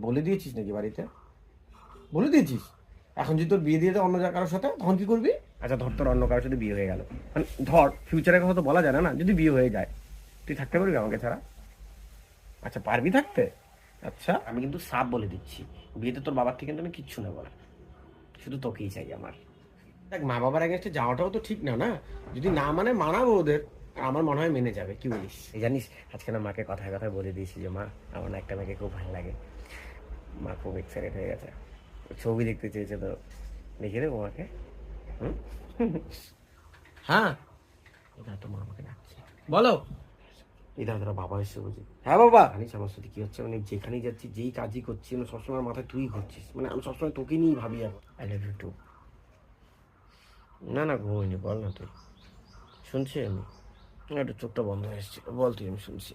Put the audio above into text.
বলে দিয়েছিস নাকি বাড়িতে? বলে দিয়েছিস? এখন যদি তোর বিয়ে দিয়ে দেয় অন্য কারোর সাথে, তখন কি করবি? আচ্ছা ধর তোর অন্য কারোর সাথে বিয়ে হয়ে গেল, মানে ধর ফিউচারের কথা তো বলা যায় না, যদি বিয়ে হয়ে যায় তুই থাকতে পারবি আমাকে ছাড়া? আচ্ছা পারবি থাকতে? আচ্ছা আমি কিন্তু সাফ বলে দিচ্ছি, বিয়েতে তোর বাবার থেকে কিন্তু আমি কিচ্ছু নেবো না, শুধু তোকেই চাই আমার। দেখ মা বাবার এগেনস্টে যাওয়াটাও তো ঠিক না, না? যদি না মানে মানাবো ওদের, আর আমার মনে হয় মেনে যাবে, কি বলিস? এই জানিস আজকে না মাকে কথায় কথায় বলে দিয়েছি যে মা আমার না একটা মেয়েকে খুব ভালো লাগে। মা খুব এক্সাইটেড হয়ে গেছে, ছবি দেখতে চেয়েছে, তো দেখিয়ে দেবো মাকে। হুম? হ্যাঁ, এটা তো মা আমাকে ডাকছে, বলো। এই দাদা বাবা এসে বলছি, হ্যাঁ বাবা জানিস আমার সাথে কি হচ্ছে, মানে যেখানেই যাচ্ছি যেই কাজই করছি মানে সবসময় মাথায় তুই ঘুরছিস, মানে আমি সবসময় তোকে নিয়েই ভাবি। I love you too. না না ঘুমোইনি, বল না তুই। শুনছি আমি, একটু চোখটা বন্ধ হয়ে এসেছিল, বল তুই, আমি শুনছি।